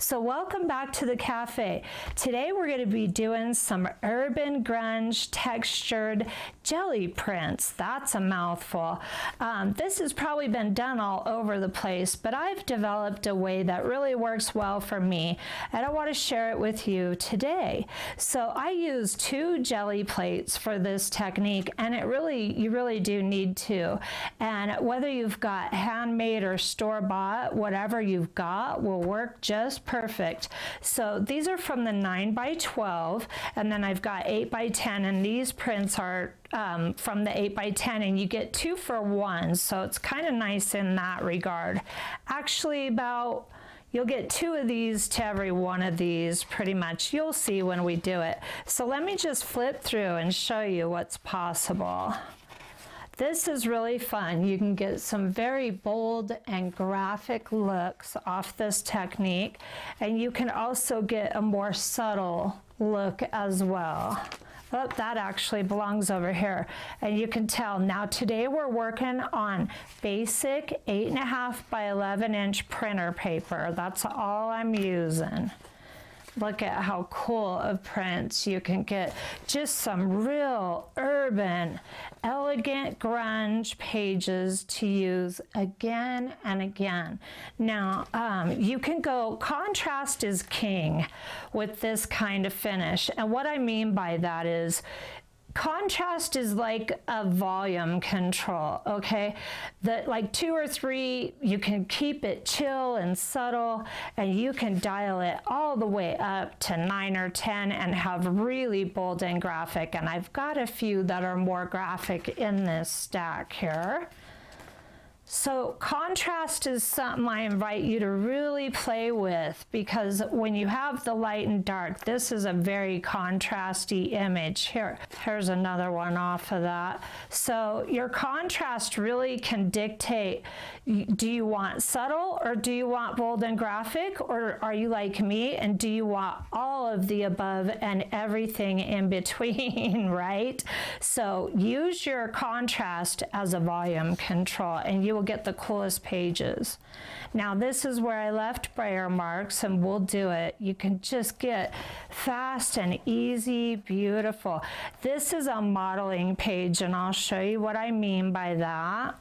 So welcome back to the cafe. Today we're going to be doing some urban grunge textured jelly prints. That's a mouthful. This has probably been done all over the place, but I've developed a way that really works well for me, and I want to share it with you today. So I use 2 jelly plates for this technique, and you really do need to. And whether you've got handmade or store-bought, whatever you've got will work just perfect. So these are from the 9x12, and then I've got 8x10, and these prints are from the 8x10, and you get 2 for 1, so it's kind of nice in that regard. Actually, you'll get 2 of these to every one of these, pretty much. You'll see when we do it. So let me just flip through and show you what's possible. This is really fun. You can get some very bold and graphic looks off this technique, and you can also get a more subtle look as well. Oh, that actually belongs over here, and you can tell. Now today we're working on basic 8.5 by 11 inch printer paper. That's all I'm using. Look at how cool of prints you can get. Just some real urban, elegant grunge pages to use again and again. Now, you can go, contrast is king with this kind of finish. And what I mean by that is, contrast is like a volume control, okay? That like 2 or 3, you can keep it chill and subtle, and you can dial it all the way up to 9 or 10 and have really bold and graphic. And I've got a few that are more graphic in this stack here. So contrast is something I invite you to really play with, because when you have the light and dark, this is a very contrasty image. Here's another one off of that. So your contrast really can dictate, do you want subtle or do you want bold and graphic, or are you like me and do you want all of the above and everything in between, right? So use your contrast as a volume control, and you will get the coolest pages. Now this is where I left brayer marks, and we'll do it. You can just get fast and easy, beautiful. This is a modeling page, and I'll show you what I mean by that.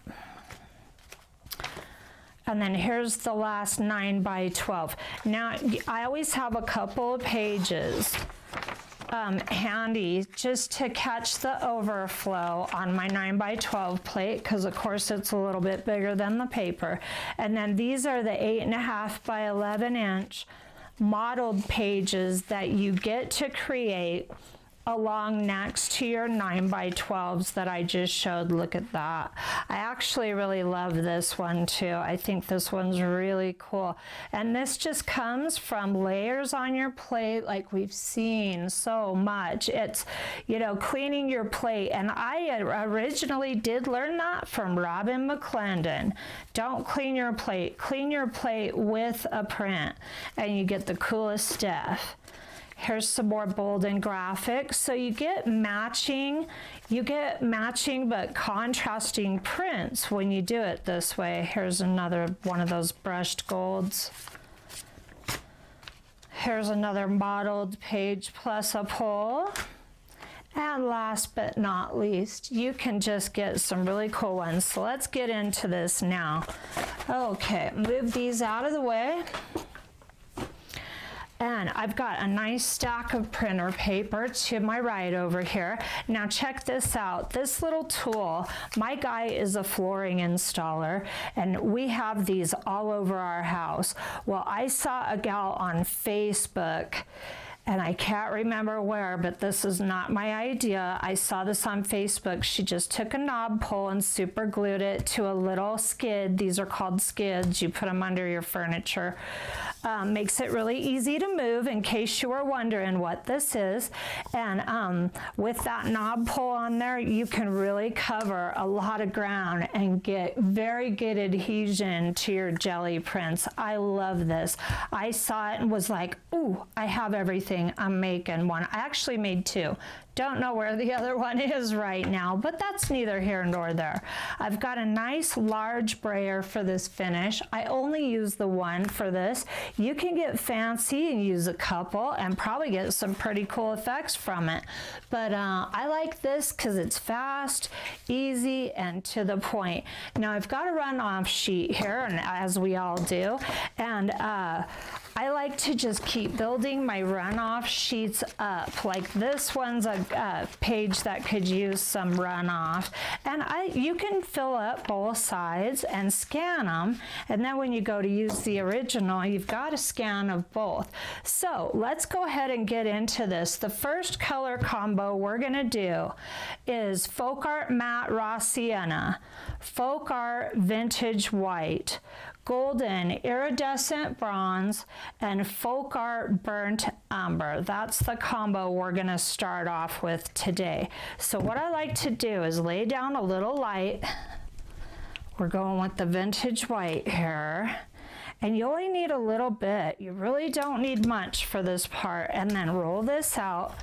And then here's the last 9x12. Now I always have a couple of pages handy just to catch the overflow on my 9x12 plate, because of course it's a little bit bigger than the paper. And then these are the 8.5 by 11 inch modeled pages that you get to create along next to your 9x12s that I just showed. Look at that. I actually really love this one too. I think this one's really cool. And this just comes from layers on your plate, like we've seen so much. It's, you know, cleaning your plate. And I originally did learn that from Robin McClendon. Don't clean your plate. Clean your plate with a print, and you get the coolest stuff. Here's some more bold and graphic. So you get matching but contrasting prints when you do it this way. Here's another one of those brushed golds. Here's another modeled page plus a pole. And last but not least, you can just get some really cool ones. So let's get into this now. Okay, move these out of the way. And I've got a nice stack of printer paper to my right over here. Now check this out. This little tool, my guy is a flooring installer, and we have these all over our house. Well, I saw a gal on Facebook, and I can't remember where, but this is not my idea. I saw this on Facebook. She just took a knob pull and super glued it to a little skid. These are called skids. You put them under your furniture. Makes it really easy to move, in case you were wondering what this is. And with that knob pull on there, you can really cover a lot of ground and get very good adhesion to your jelly prints. I love this. I saw it and was like, ooh, I have everything everything, I'm making one. I actually made two. Don't know where the other one is right now, but that's neither here nor there. I've got a nice large brayer for this finish. I only use the one for this. You can get fancy and use a couple and probably get some pretty cool effects from it. But I like this because it's fast, easy, and to the point. Now I've got a runoff sheet here, and as we all do, and I like to just keep building my runoff sheets up. Like this one's a page that could use some runoff. And you can fill up both sides and scan them. And then when you go to use the original, you've got a scan of both. So let's go ahead and get into this. The first color combo we're gonna do is Folk Art Matte Raw Sienna, Folk Art Vintage White, Golden Iridescent Bronze, and Folk Art Burnt Umber. That's the combo we're gonna start off with today. So what I like to do is lay down a little light. We're going with the Vintage White here. And you only need a little bit. You really don't need much for this part. And then roll this out.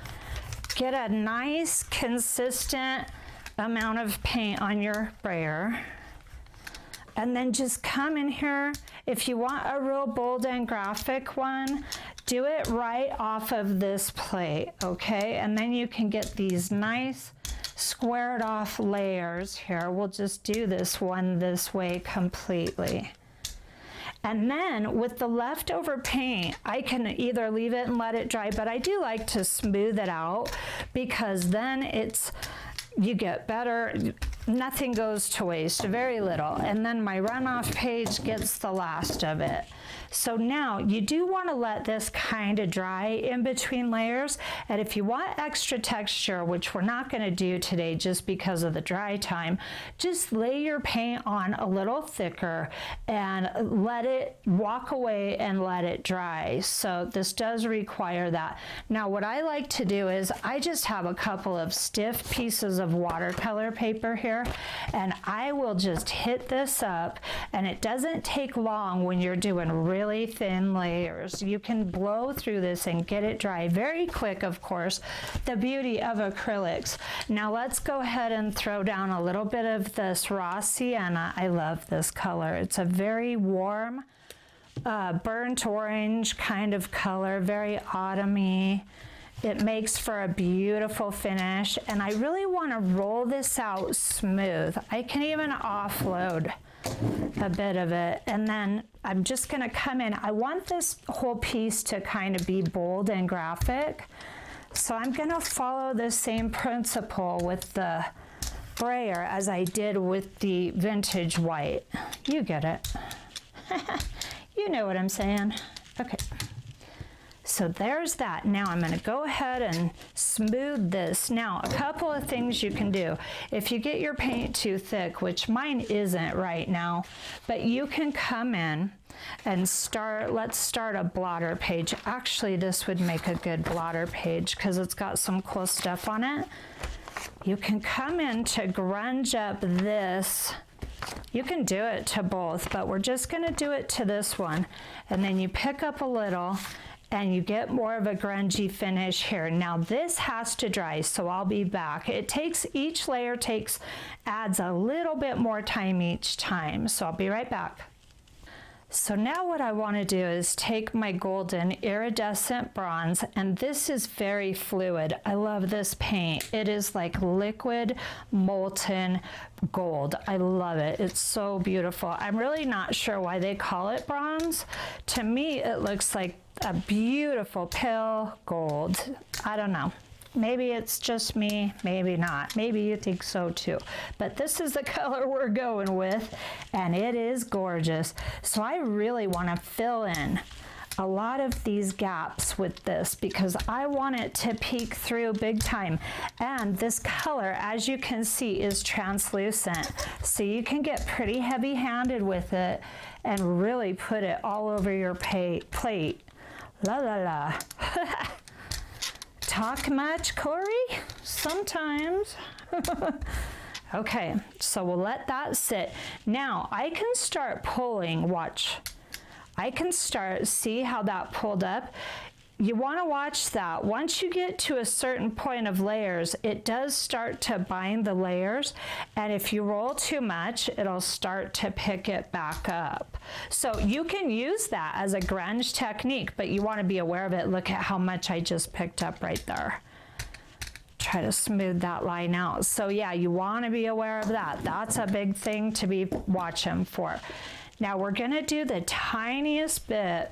Get a nice consistent amount of paint on your brayer. And then just come in here. If you want a real bold and graphic one, do it right off of this plate, okay? And then you can get these nice squared off layers here. We'll just do this one this way completely. And then with the leftover paint, I can either leave it and let it dry, but I do like to smooth it out because then you get better, nothing goes to waste, very little. And then my runoff page gets the last of it. So now you do want to let this kind of dry in between layers. And if you want extra texture, which we're not going to do today just because of the dry time, just lay your paint on a little thicker and let it walk away and let it dry. So this does require that. Now what I like to do is I just have a couple of stiff pieces of watercolor paper here, and I will just hit this up, and it doesn't take long when you're doing really thin layers. You can blow through this and get it dry very quick, of course, the beauty of acrylics. Now let's go ahead and throw down a little bit of this raw sienna. I love this color. It's a very warm, burnt orange kind of color, very autumny. It makes for a beautiful finish, and I really want to roll this out smooth. I can even offload a bit of it, and then I'm just going to come in. I want this whole piece to kind of be bold and graphic, so I'm going to follow the same principle with the brayer as I did with the Vintage White. You get it. You know what I'm saying. Okay. So there's that. Now I'm going to go ahead and smooth this. Now, a couple of things you can do. If you get your paint too thick, which mine isn't right now, but you can come in and let's start a blotter page. Actually, this would make a good blotter page because it's got some cool stuff on it. You can come in to grunge up this. You can do it to both, but we're just going to do it to this one. And then you pick up a little, and you get more of a grungy finish here. Now this has to dry, so I'll be back. Each layer adds a little bit more time each time, so I'll be right back. So now what I want to do is take my golden iridescent bronze, and this is very fluid. I love this paint. It is like liquid molten gold. I love it. It's so beautiful. I'm really not sure why they call it bronze. To me, it looks like a beautiful pale gold. I don't know. Maybe it's just me, maybe not. Maybe you think so too. But this is the color we're going with, and it is gorgeous. So I really want to fill in a lot of these gaps with this because I want it to peek through big time. And this color, as you can see, is translucent. So you can get pretty heavy-handed with it and really put it all over your plate. La la la. Talk much, Kory? Sometimes. Okay, so we'll let that sit. Now I can start pulling, watch. I can start, see how that pulled up? you want to watch that. Once you get to a certain point of layers, it does start to bind the layers, and if you roll too much, it'll start to pick it back up. So you can use that as a grunge technique, but you want to be aware of it. Look at how much I just picked up right there. Try to smooth that line out. So yeah, you want to be aware of that. That's a big thing to be watching for. Now we're going to do the tiniest bit.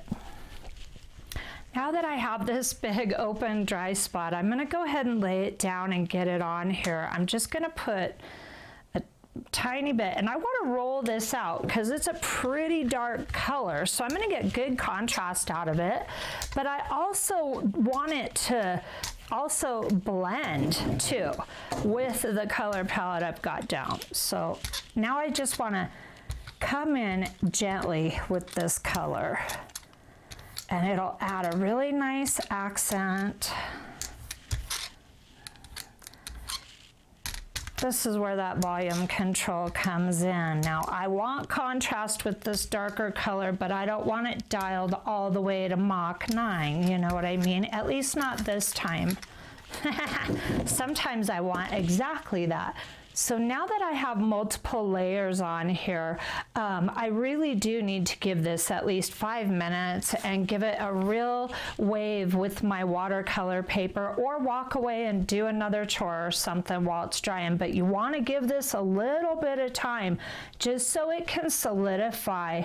Now that I have this big open dry spot, I'm going to go ahead and lay it down and get it on here. I'm just going to put a tiny bit, and I want to roll this out because it's a pretty dark color, so I'm going to get good contrast out of it, but I also want it to also blend too with the color palette I've got down. So now I just want to come in gently with this color, and it'll add a really nice accent. This is where that volume control comes in. Now I want contrast with this darker color, but I don't want it dialed all the way to Mach 9, you know what I mean? At least not this time. Sometimes I want exactly that. So now that I have multiple layers on here, I really do need to give this at least 5 minutes and give it a real wave with my watercolor paper, or walk away and do another chore or something while it's drying. But you want to give this a little bit of time just so it can solidify.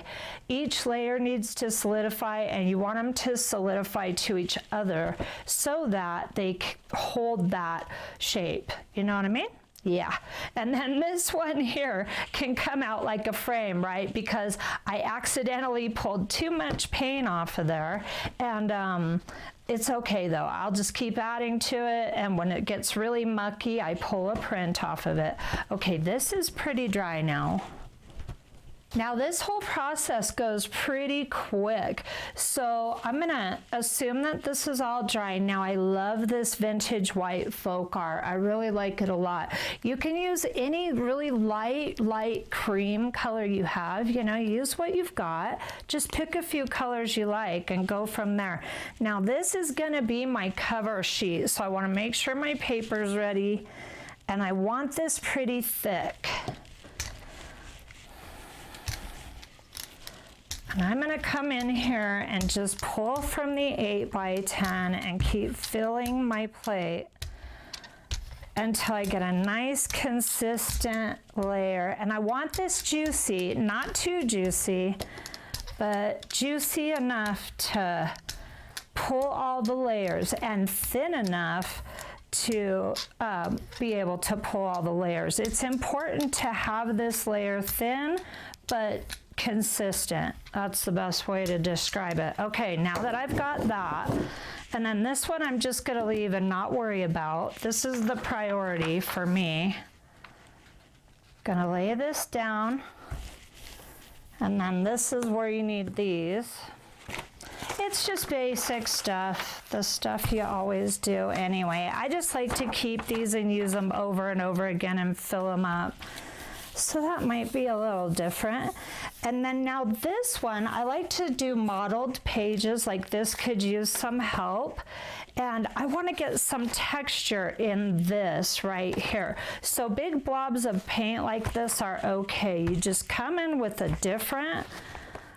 Each layer needs to solidify, and you want them to solidify to each other so that they hold that shape. You know what I mean? Yeah, and then this one here can come out like a frame, right? Because I accidentally pulled too much paint off of there, and it's okay though. I'll just keep adding to it, and when it gets really mucky, I pull a print off of it. Okay, this is pretty dry now. Now this whole process goes pretty quick, so I'm gonna assume that this is all dry. Now I love this vintage white folk art. I really like it a lot. You can use any really light cream color you have, you know, use what you've got. Just pick a few colors you like and go from there. Now this is gonna be my cover sheet, so I wanna make sure my paper's ready, and I want this pretty thick. And I'm going to come in here and just pull from the 8x10 and keep filling my plate until I get a nice consistent layer. And I want this juicy, not too juicy, but juicy enough to pull all the layers, and thin enough to be able to pull all the layers. It's important to have this layer thin, but consistent. That's the best way to describe it. Okay, now that I've got that, and then this one I'm just going to leave and not worry about. This is the priority for me. Gonna lay this down, and then this is where you need these. It's just basic stuff, the stuff you always do anyway. I just like to keep these and use them over and over again and fill them up. So that might be a little different. And then now this one, I like to do modeled pages, like this could use some help. And I want to get some texture in this right here. So big blobs of paint like this are okay. You just come in with a different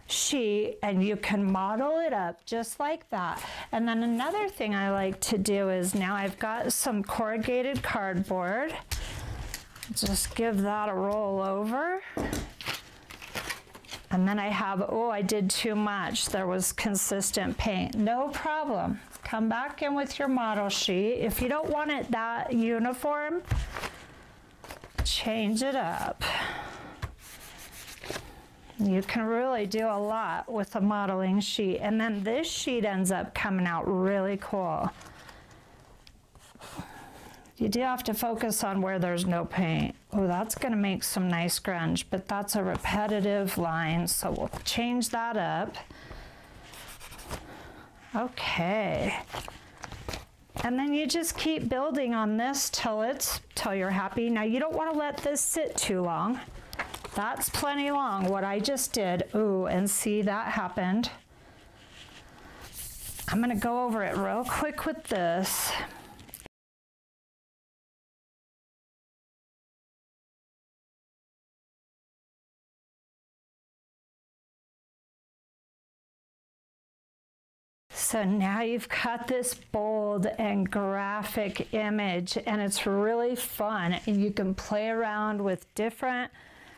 sheet and you can model it up just like that. And then another thing I like to do is, now I've got some corrugated cardboard. Just give that a roll over. And then I have, oh, I did too much. There was consistent paint. No problem. Come back in with your model sheet. If you don't want it that uniform, change it up. You can really do a lot with a modeling sheet. And then this sheet ends up coming out really cool. You do have to focus on where there's no paint. Oh, that's gonna make some nice grunge, but that's a repetitive line, so we'll change that up. Okay. And then you just keep building on this till you're happy. Now you don't wanna let this sit too long. That's plenty long, what I just did. Ooh, and see, that happened. I'm gonna go over it real quick with this. So now you've got this bold and graphic image, and it's really fun, and you can play around with different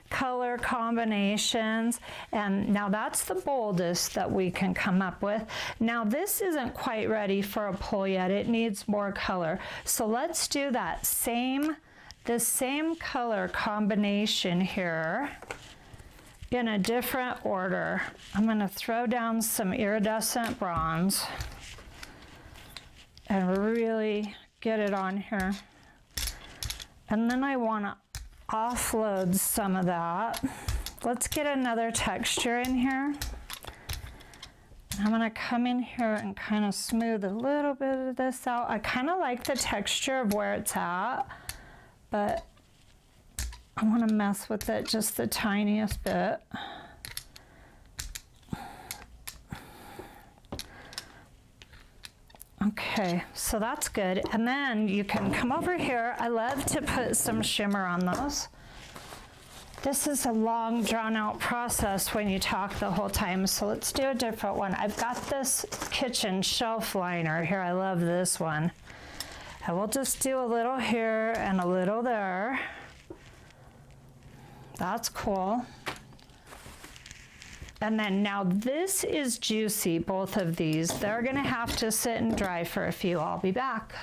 color combinations. And now that's the boldest that we can come up with. Now this isn't quite ready for a pull yet. It needs more color. So let's do that the same color combination here in a different order. I'm going to throw down some iridescent bronze and really get it on here. And then I want to offload some of that. Let's get another texture in here. I'm going to come in here and kind of smooth a little bit of this out. I kind of like the texture of where it's at, but I want to mess with it just the tiniest bit. Okay, so that's good. And then you can come over here. I love to put some shimmer on those. This is a long, drawn-out process when you talk the whole time, so let's do a different one. I've got this kitchen shelf liner here. I love this one. And we'll just do a little here and a little there. That's cool. And then now this is juicy, both of these. They're gonna have to sit and dry for a few. I'll be back.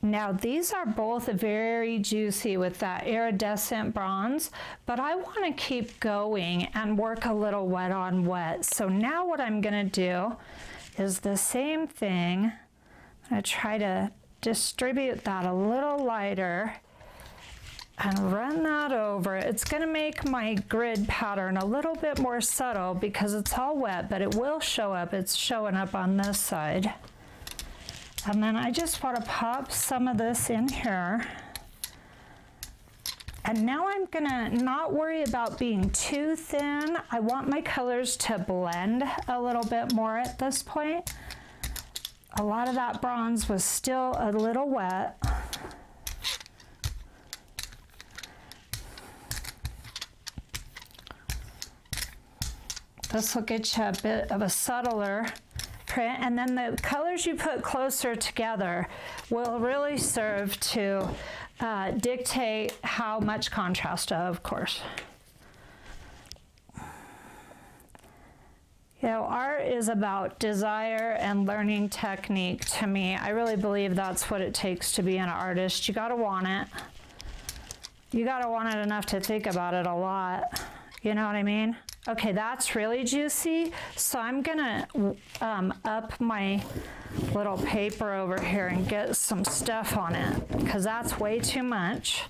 Now these are both very juicy with that iridescent bronze, but I wanna keep going and work a little wet on wet. So now what I'm gonna do is the same thing. I'm gonna try to distribute that a little lighter and run that over. It's gonna make my grid pattern a little bit more subtle because it's all wet, but it will show up. It's showing up on this side. And then I just want to pop some of this in here. And now I'm gonna not worry about being too thin. I want my colors to blend a little bit more at this point. A lot of that bronze was still a little wet. This will get you a bit of a subtler print, and then the colors you put closer together will really serve to dictate how much contrast, of course. You know, art is about desire and learning technique to me. I really believe that's what it takes to be an artist. You gotta want it. You gotta want it enough to think about it a lot. You know what I mean? Okay, that's really juicy. So I'm gonna up my little paper over here and get some stuff on it because that's way too much.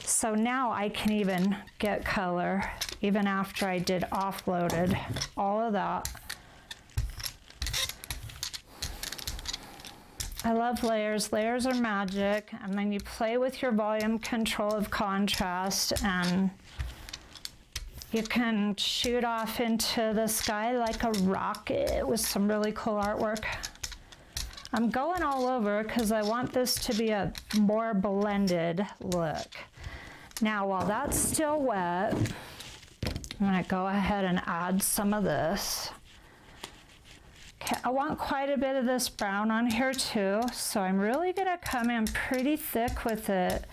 So now I can even get color even after I did offloaded all of that. I love layers. Layers are magic. And then you play with your volume control of contrast, and you can shoot off into the sky like a rocket with some really cool artwork. I'm going all over because I want this to be a more blended look. Now, while that's still wet, I'm gonna go ahead and add some of this. Okay, I want quite a bit of this brown on here too, so I'm really gonna come in pretty thick with it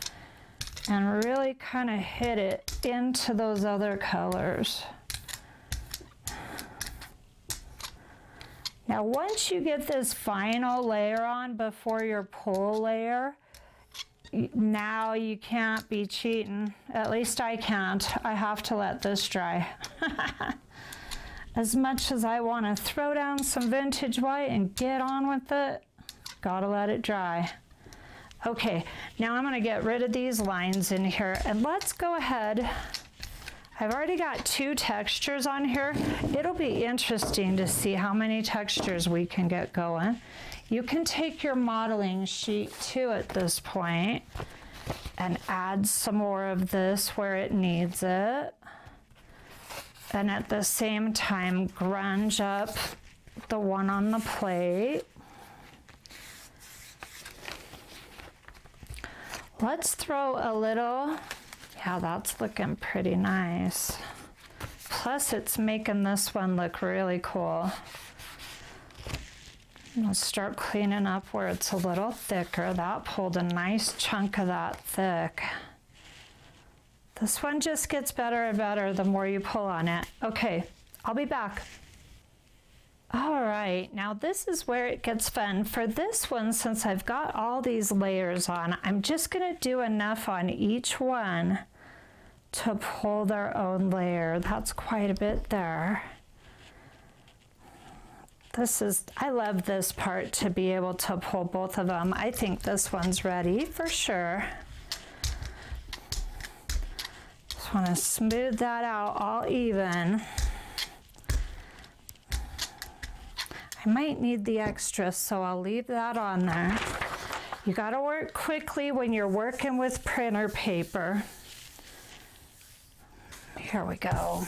and really kind of hit it into those other colors. Now, once you get this final layer on before your pull layer, now you can't be cheating. At least I can't. I have to let this dry. As much as I want to throw down some vintage white and get on with it, gotta let it dry. Okay, now I'm gonna get rid of these lines in here, and let's go ahead. I've already got 2 textures on here. It'll be interesting to see how many textures we can get going. You can take your modeling sheet too at this point and add some more of this where it needs it. And at the same time, grunge up the one on the plate. Let's throw a little, yeah, that's looking pretty nice. Plus it's making this one look really cool. I'll start cleaning up where it's a little thicker. That pulled a nice chunk of that thick. This one just gets better and better the more you pull on it. Okay, I'll be back. All right, now this is where it gets fun. For this one, since I've got all these layers on, I'm just gonna do enough on each one to pull their own layer. That's quite a bit there. I love this part to be able to pull both of them. I think this one's ready for sure. Just wanna smooth that out all even. I might need the extra, so I'll leave that on there. You gotta work quickly when you're working with printer paper. Here we go.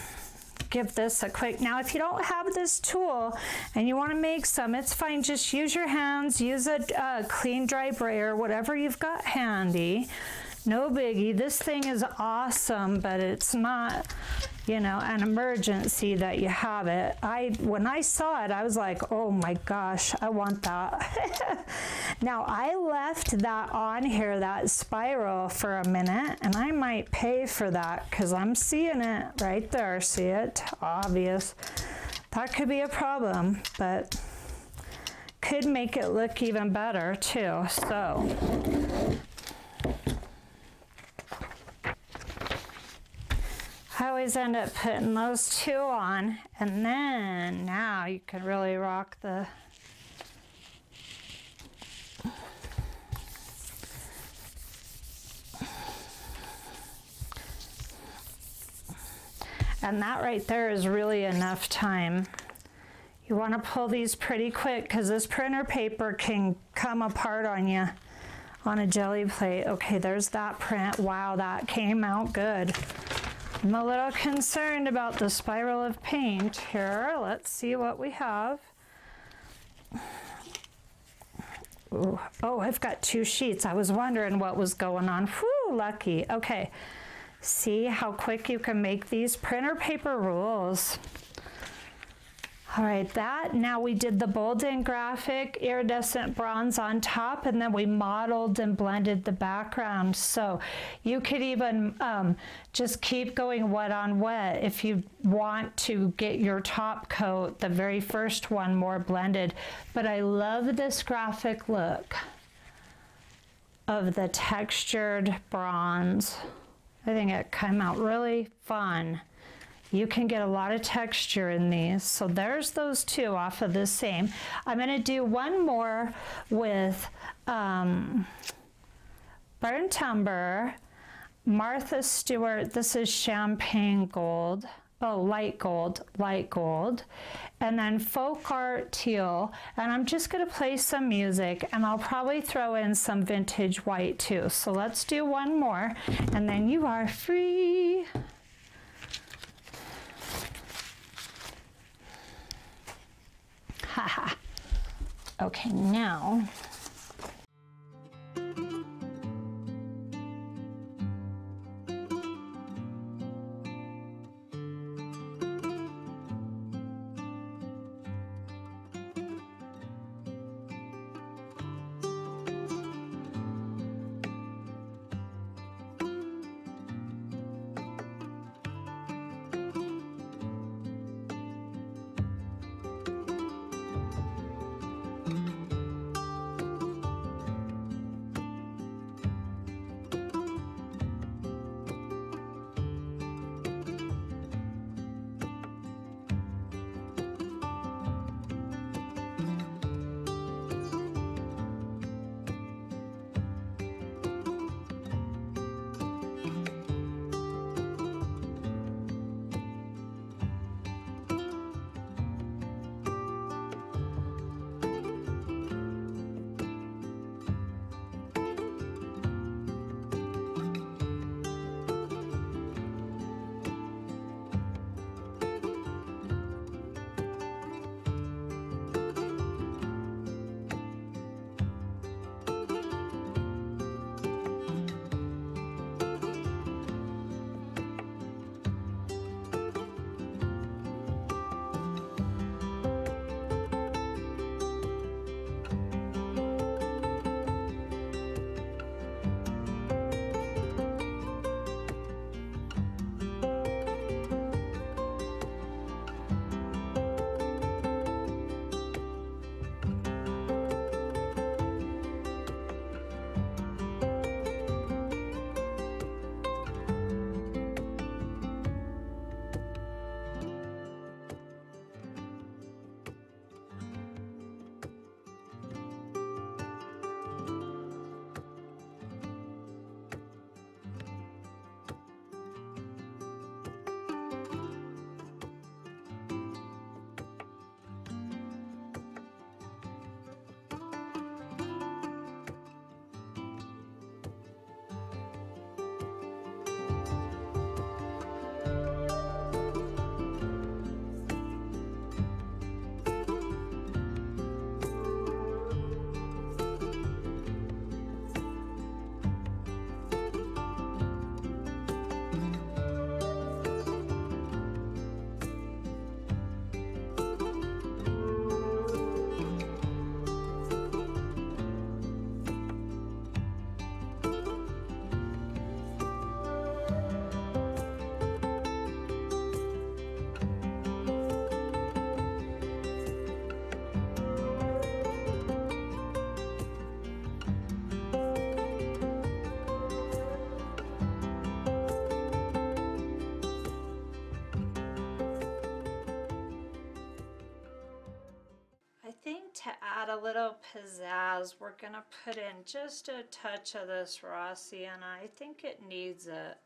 Give this a quick, now if you don't have this tool and you wanna make some, it's fine, just use your hands, use a clean dry brayer, whatever you've got handy. No biggie, this thing is awesome, but it's not, you know, an emergency that you have it. When I saw it, I was like, oh my gosh, I want that. Now I left that on here, that spiral, for a minute, and I might pay for that because I'm seeing it right there. See it? Obvious. That could be a problem, but could make it look even better too. So I always end up putting those two on, and then now you can really rock the and that right there is really enough time. You want to pull these pretty quick because this printer paper can come apart on you on a jelly plate. Okay, there's that print. Wow, that came out good. I'm a little concerned about the spiral of paint here. Let's see what we have. Ooh. Oh, I've got two sheets. I was wondering what was going on. Whew, lucky. Okay, see how quick you can make these printer paper rules. All right, now we did the bold and graphic iridescent bronze on top, and then we modeled and blended the background. So you could even just keep going wet on wet if you want to get your top coat, the very first one, more blended. But I love this graphic look of the textured bronze. I think it came out really fun. You can get a lot of texture in these. So there's those two off of the same. I'm gonna do one more with Burnt Umber, Martha Stewart. This is Champagne Gold. Oh, light gold. And then Folk Art Teal. And I'm just gonna play some music, and I'll probably throw in some vintage white too. So let's do one more, and then you are free. Haha. Okay, now to add a little pizzazz, we're going to put in just a touch of this raw sienna. I think it needs it.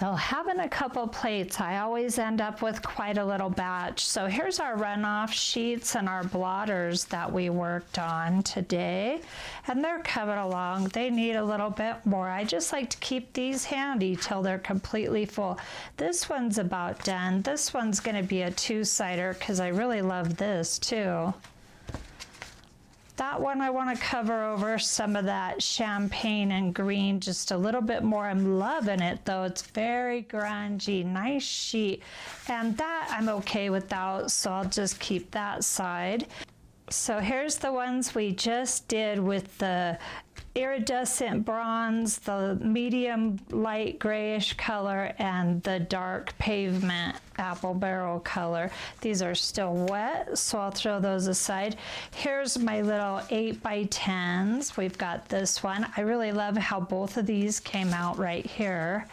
So having a couple plates, I always end up with quite a little batch. So here's our runoff sheets and our blotters that we worked on today. And they're coming along. They need a little bit more. I just like to keep these handy till they're completely full. This one's about done. This one's going to be a two-sider because I really love this too. That one I want to cover over some of that champagne and green just a little bit more. I'm loving it though. It's very grungy, nice sheet. And that I'm okay without, so I'll just keep that side. So here's the ones we just did with the iridescent bronze, the medium light grayish color, and the dark pavement apple barrel color. These are still wet, so I'll throw those aside. Here's my little 8x10s. We've got this one. I really love how both of these came out right here.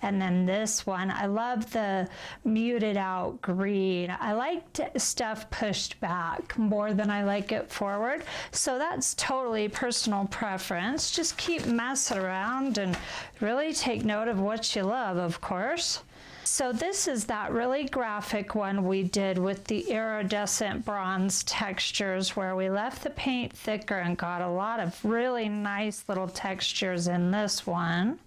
And then this one, I love the muted out green. I like stuff pushed back more than I like it forward. So that's totally personal preference. Just keep messing around and really take note of what you love, of course. So this is that really graphic one we did with the iridescent bronze textures where we left the paint thicker and got a lot of really nice little textures in this one.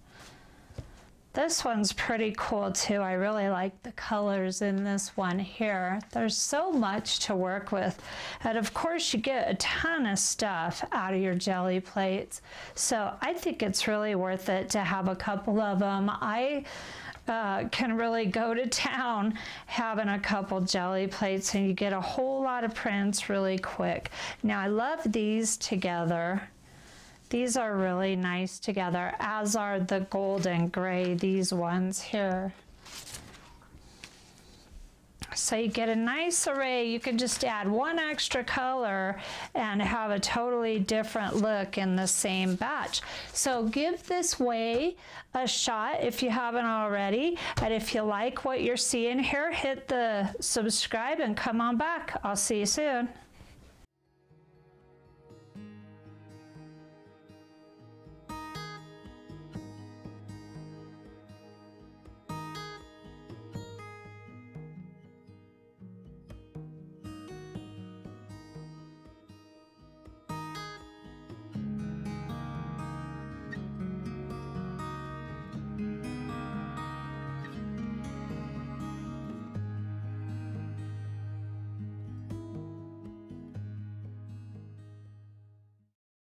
This one's pretty cool too. I really like the colors in this one here. There's so much to work with. And of course you get a ton of stuff out of your jelly plates. So I think it's really worth it to have a couple of them. I can really go to town having a couple jelly plates and you get a whole lot of prints really quick. Now I love these together. These are really nice together, as are the gold and gray, these ones here. So you get a nice array. You can just add one extra color and have a totally different look in the same batch. So give this way a shot if you haven't already. And if you like what you're seeing here, hit the subscribe and come on back. I'll see you soon.